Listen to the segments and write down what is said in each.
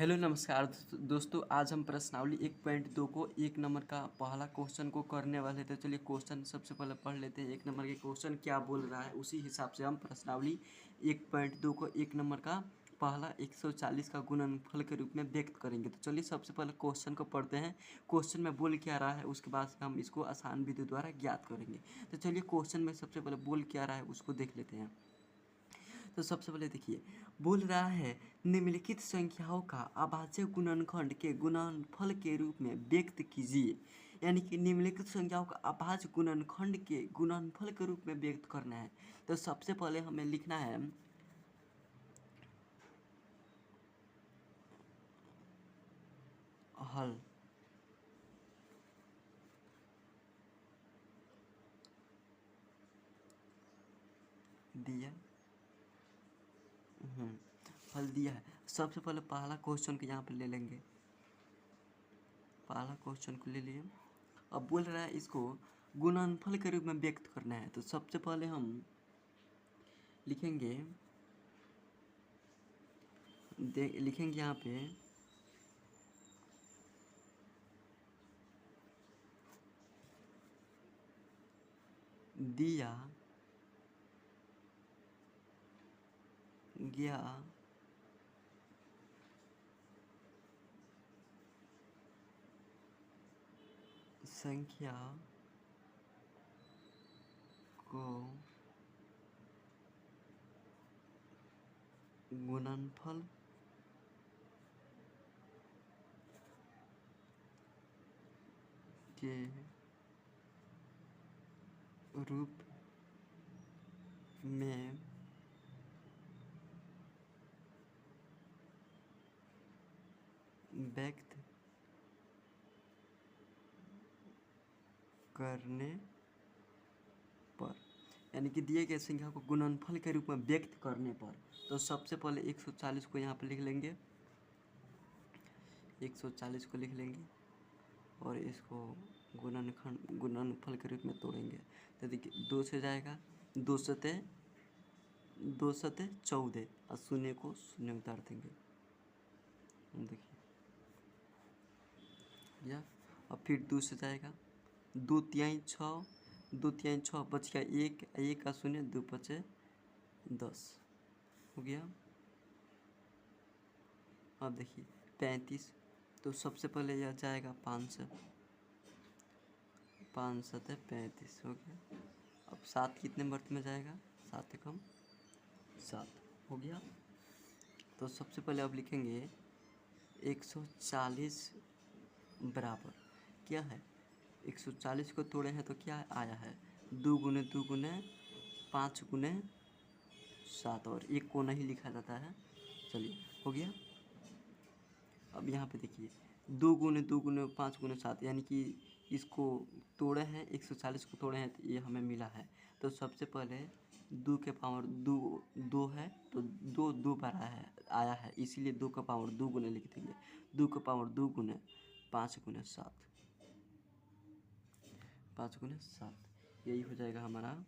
Hello नमस्कार दोस्तों। आज हम प्रश्नावली 1.2 को 1 नंबर का पहला क्वेश्चन को करने वाले थे। चलिए क्वेश्चन सबसे पहले पढ़ लेते हैं। 1 नंबर के क्वेश्चन क्या बोल रहा है उसी हिसाब से हम प्रश्नावली 1.2 को 1 नंबर का पहला 140 का गुणनफल के रूप में व्यक्त करेंगे। तो चलिए सबसे पहले क्वेश्चन को पढ़ते हैं। क्वेश्चन में बोल क्या रहा है उसके बाद हम इसको आसान विधि द्वारा ज्ञात करेंगे। तो चलिए क्वेश्चन में सबसे पहले बोल क्या रहा है उसको देख लेते हैं। तो सबसे पहले देखिए, बोल रहा है निम्नलिखित संख्याओं का अभाज्य गुणनखंड के गुणनफल के रूप में व्यक्त कीजिए। यानी कि निम्नलिखित संख्याओं का अभाज्य गुणनखंड के गुणनफल के रूप में व्यक्त करना है। तो सबसे पहले हमें लिखना है हल। दिया हल दिया है। सबसे पहले पहला क्वेश्चन को यहाँ पे ले लेंगे। पहला क्वेश्चन को ले लिए। अब बोल रहा है इसको गुणनफल के रूप में व्यक्त करना है। तो सबसे पहले हम लिखेंगे लिखेंगे यहाँ पे दिया गया संख्या को गुणनफल के रूप में व्यक्त करने पर, यानी कि दिए गए संख्या को गुणनफल के रूप में व्यक्त करने पर। तो सबसे पहले 140 को यहाँ पर लिख लेंगे। 140 को लिख लेंगे और इसको गुणनफल के रूप में तोड़ेंगे। तो देखिए 2 से जाएगा, 2 सते 14 और शून्य को शून्य उतार देंगे। देखिए या और फिर 2 से जाएगा, 2 तिहाई 6, 2 तिहाई 6 बच गया 1, 1 का शून्य 2 बचे 10 हो गया। अब देखिए 35। तो सबसे पहले यह जाएगा 5 से, 5 सतह 35 हो गया। अब 7 कितने वर्त में जाएगा, 7 कम 7 हो गया। तो सबसे पहले अब लिखेंगे 140 बराबर क्या है, 140 को तोड़े हैं तो क्या आया है, 2 गुने 2 गुने 5 गुने 7 और 1 को नहीं लिखा जाता है। चलिए हो गया। अब यहाँ पे देखिए 2 गुने 2 गुने 5 गुने 7, यानी कि इसको तोड़े हैं, 140 को तोड़े हैं तो ये हमें मिला है। तो सबसे पहले 2 के पावर 2 2 है तो 2 2 बार आया है, इसीलिए 2 का पावर 2 गुने लिख देंगे। 2 का पावर 2 गुने 5 गुने 7, 5 गुने 7, यही हो जाएगा हमारा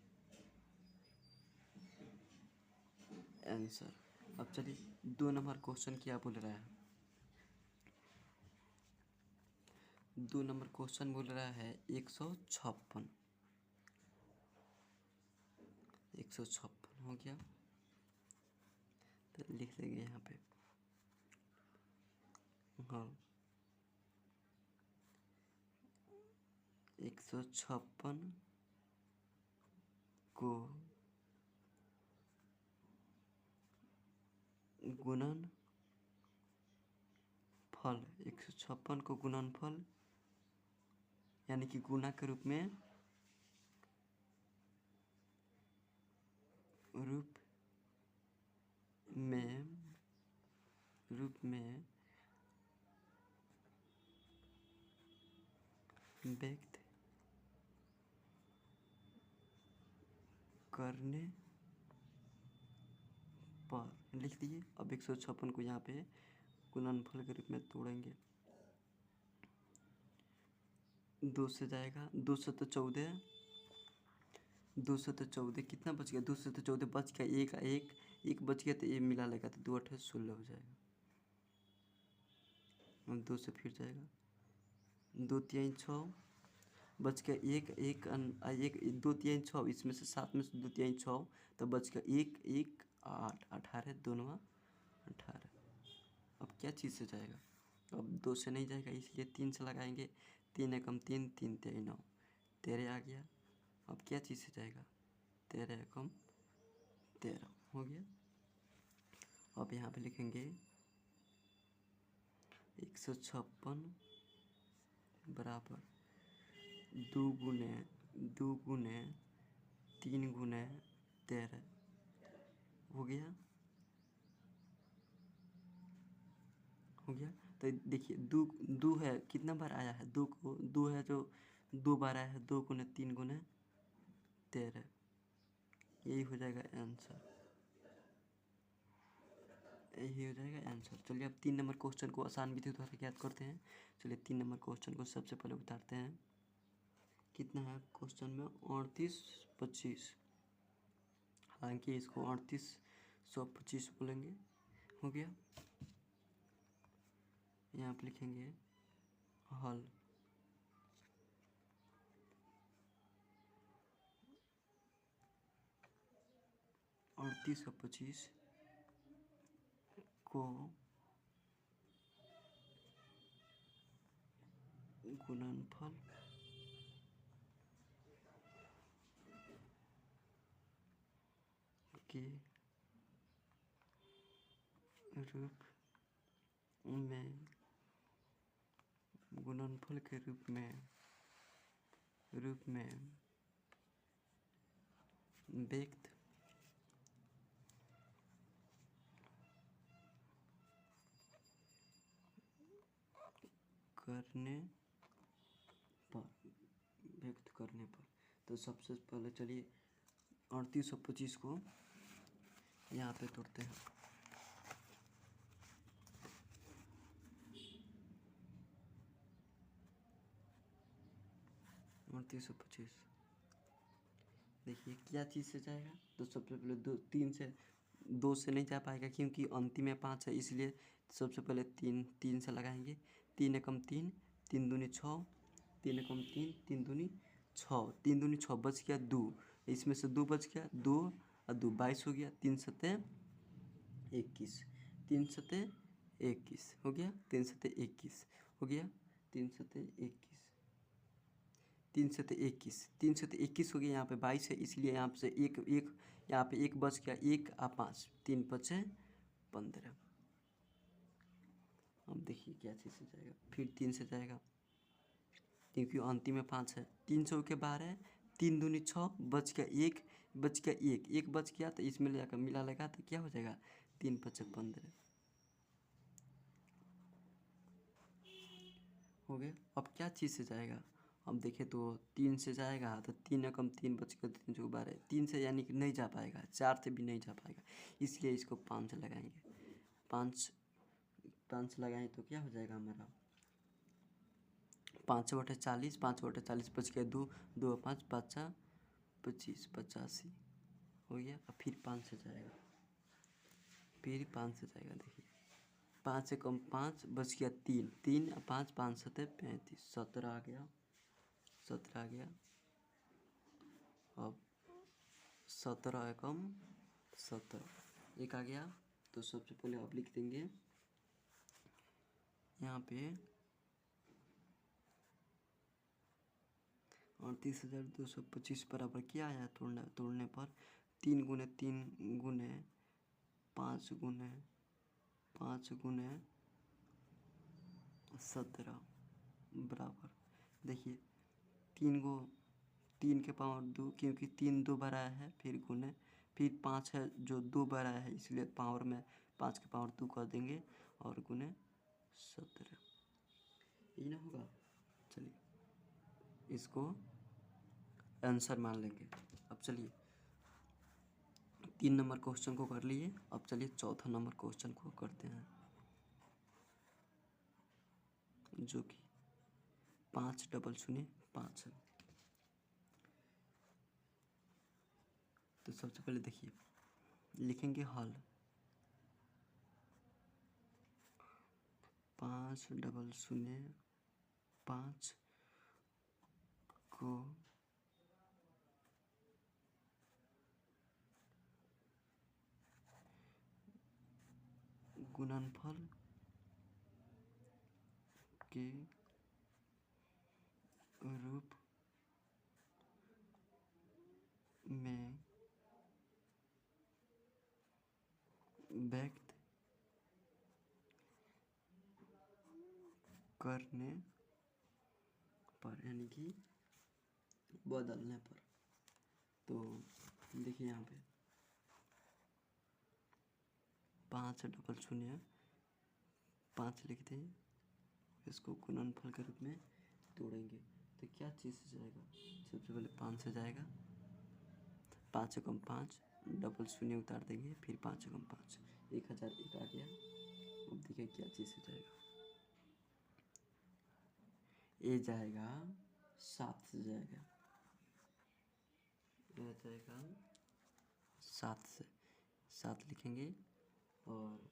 आंसर। अब चलिए 2 नंबर क्वेश्चन क्या बोल रहा है। 2 नंबर क्वेश्चन बोल रहा है 156, 156 हो गया। तो लिख देंगे यहाँ पे हाँ 156 को गुणन फल, 156 को गुणनफल यानी कि गुणा के रूप में व्यक्त करने पर लिख दिए। अब 156 को यहाँ पे गुणनफल के रूप में तोड़ेंगे। 2 से जाएगा, 2 से तो 14, 2 से तो 14 कितना बच गया, 2 से तो 14 बच गया, एक एक बच गया तो ये मिला लेगा तो 2 8 16 हो जाएगा। और 2 से फिर जाएगा, 2 3 6 बच गया एक, एक एक 2 3 6, इसमें से 7 में से 2 3 6, तो बच गया 1 1 8, 18 2 18। अब क्या चीज़ से जाएगा? अब 2 से नहीं जाएगा, इसलिए 3 से लगाएंगे, 3 एकम 3, 3 3 9, 13 आ गया। अब क्या चीज़ से जाएगा? 13 एकम 13 हो गया। अब यहाँ पे लिखेंगे 156 बराबर 2 गुने 3 गुने 13 हो गया। हो गया। तो देखिए दो है, कितना बार आया है? 2 को 2 है जो 2 बार आया है, 2 गुने 3 गुने 13, यही हो जाएगा आंसर, यही हो जाएगा आंसर। चलिए अब 3 नंबर क्वेश्चन को आसान विधि द्वारा याद करते हैं। चलिए 3 नंबर क्वेश्चन को सबसे पहले उतारते हैं। कितना है क्वेश्चन में? 38 25, हालांकि इसको 3825 बोलेंगे। हो गया। यहाँ पर लिखेंगे हल। और 3825 को गुणनफल के रूप में, गुणनफल के रूप में व्यक्त करने पर तो सबसे पहले चलिए 3825 को यहाँ पे तोड़ते हैं। 3825 देखिए क्या चीज़ से जाएगा? तो सबसे पहले 2 से नहीं जा पाएगा, क्योंकि अंतिम में 5 है, इसलिए सबसे पहले 3 से लगाएंगे। 3 एकम 3, 3 दूनी 6, 3 एकम 3, 3 दूनी 6, 3 दूनी 6, बच गया 2, इसमें से 2 बच गया, 2 और 2 22 हो गया, 3 सत्ते 21, 3 सत्ते 21 हो गया, 3 सत्ते 21 हो गया, 3 सत्ते 21, 3 सत्ते 21, 3 सत्ते 21 हो गया। यहाँ पे 22 है, इसलिए यहाँ से एक यहाँ पे 1 बच गया, 1 और 5, 3 5 15। अब देखिए क्या चीज़ से जाएगा? फिर 3 से जाएगा, क्योंकि अंतिम में 5 है। 3 सौ के 12, 3 दूनी 6, बच गया 1, बच गया 1 बच गया, तो इसमें ले जाकर मिला लगा तो क्या हो जाएगा? 3 5 15 हो गया। अब क्या चीज़ से जाएगा? अब देखें तो 3 से जाएगा, तो 3 एकम 3 बच गया, 3 चौके 12, 3 से यानी कि नहीं जा पाएगा, 4 से भी नहीं जा पाएगा, इसलिए इसको 5 से लगाएंगे। 5 से लगाएं तो क्या हो जाएगा हमारा? 5 बटे 40, 5 बटे 40 बच गया 2, 2 5 5 25, 85 हो गया। अब फिर 5 से जाएगा, फिर 5 से जाएगा। देखिए 5 से कम 5 बच गया 3, 3 और 5, 5 सत्ते 35, 17 आ गया, 17 आ गया। अब 17 एकम 17 एक आ गया। तो सबसे पहले आप लिख देंगे यहाँ पे 38,225 बराबर क्या आया? तोड़ने पर 3 गुने 3 गुने 5 गुने 5 गुने 17 बराबर, देखिए 3 के पावर 2, क्योंकि 3 2 बार आया है, फिर गुने, फिर 5 है जो 2 बार आया है, इसलिए पावर में 5 के पावर 2 कर देंगे और गुने 17, यही ना होगा। चलिए इसको आंसर मान लेंगे। अब चलिए 3 नंबर क्वेश्चन को कर लिए। अब चलिए चौथा नंबर क्वेश्चन को करते हैं, जो कि 5 डबल शून्य 5 है। तो सबसे पहले देखिए लिखेंगे हल 5 5,005 को गुणनफल के रूप में व्यक्त करने पर, यानी कि बदलने पर। तो देखिए यहाँ पे 5,005 लिखते हैं, इसको गुणनफल के रूप में तोड़ेंगे तो क्या चीज़ से जाएगा। सबसे पहले 5 से जाएगा, 5 एकम 5, डबल शून्य उतार देंगे, फिर 5 एकम 5, 1001 आ गया। अब देखिए क्या चीज़ से जाएगा, ये जाएगा 7 से जाएगा, ये जाएगा 7 से, 7 लिखेंगे और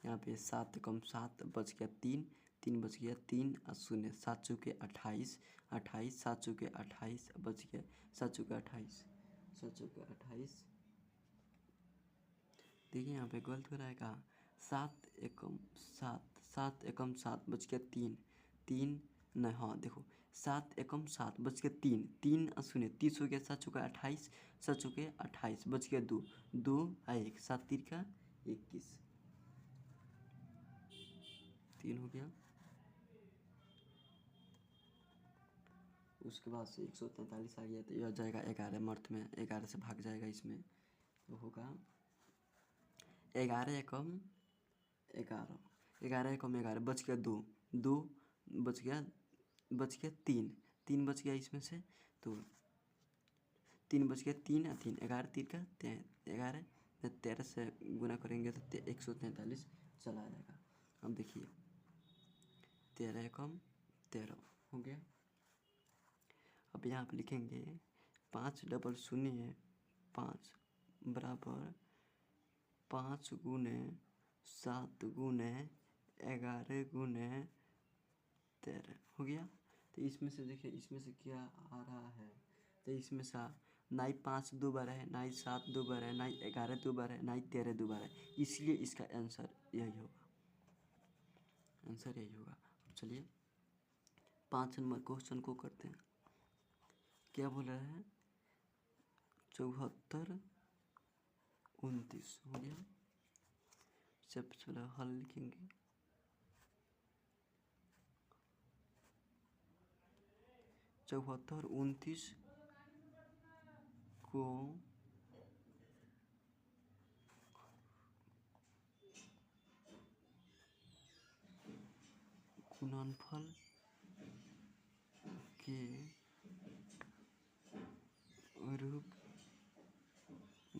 यहाँ पे 7 कम 7 बच गया 3, 3 बच गया 3 और शून्य, 7 चौके 28, 28 7 चौके 28 बच गया 7 चौके 28, 7 चौके 28। देखिए यहाँ पे गलत हो रहा है कहाँ, 7 एकम 7, 7 एकम 7 बच गया 3, 3 नहीं, हाँ देखो 7 एकम 7 बच गया 3, 3 और शून्य 30 हो गया, 7 चौके 28, 7 चौके 28 बच गया 2, 2 और 1, 7 3 का 21, 3 हो गया। उसके बाद से 143 आ गया तो यह जाएगा 11 मर्थ में, 11 से भाग जाएगा इसमें, तो होगा 11 एकम 11, 11 एकम 11 बच गया 2, 2 बच गया 3, 3 बच गया इसमें से, तो 3 बच गया 3 और 3, 11 3 का 11, 13 से गुना करेंगे तो 143 चला जाएगा। अब देखिए 13 एकम 13 हो गया। अब यहाँ पे लिखेंगे 5,005 बराबर 5 गुने 7 गुने 11 गुने 13 हो गया। तो इसमें से देखिए इसमें से क्या आ रहा है, तो इसमें से ना ही 5 दो बार है, ना ही 7 दो बार है, ना ही 11 दो बार है, ना ही 13 दो बार है, इसलिए इसका आंसर यही होगा, आंसर यही होगा। अब चलिए 5 नंबर क्वेश्चन को करते हैं। क्या बोल रहा है, 74 29 हो गया। सबसे पहले हल लिखेंगे, 74 29 को गुणनफल के रूप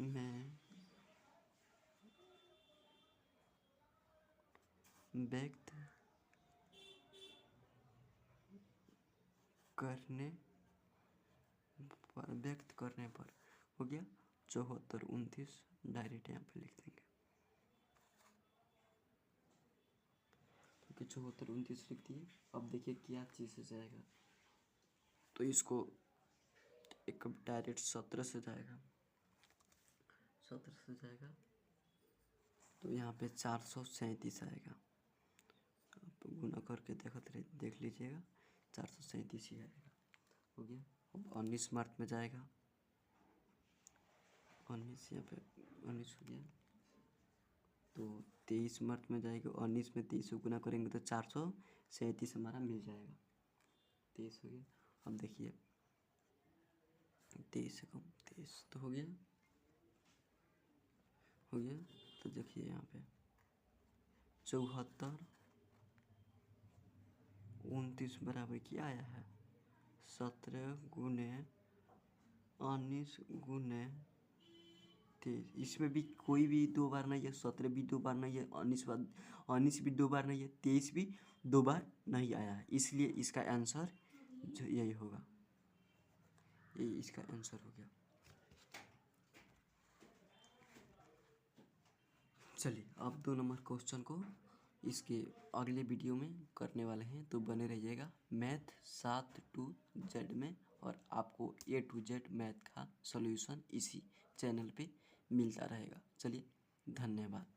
में व्यक्त करने पर हो गया 74 29, डायरेक्ट यहाँ पे लिख देंगे, क्योंकि 74 29 लिख दिए। अब देखिए क्या चीज़ से जाएगा, तो इसको एक डायरेक्ट 17 से जाएगा, 17 से जाएगा तो यहाँ पे 437 आएगा। आप गुना करके देख लीजिएगा, 437 ही आएगा, हो गया। अब 19 मार्च में जाएगा, 19 यहाँ पे 19 हो गया, तो 23 मार्च में जाएगा, 19 में 23 को गुना करेंगे तो 437 हमारा मिल जाएगा, 23 हो गया। अब देखिए 23 से कम 23 तो हो गया, हो गया। तो देखिए यहाँ पे 74 29 बराबर क्या आया है, 17 गुने 19 गुने 23, इसमें भी कोई भी दो बार नहीं है, 17 भी दो बार नहीं है, 19 भी दो बार नहीं है, 23 भी दो बार नहीं आया है, इसलिए इसका आंसर जो यही होगा, ये इसका आंसर हो गया। चलिए अब 2 नंबर क्वेश्चन को इसके अगले वीडियो में करने वाले हैं, तो बने रहिएगा मैथ 7 to Z में। और आपको A to Z मैथ का सॉल्यूशन इसी चैनल पे मिलता रहेगा। चलिए, धन्यवाद।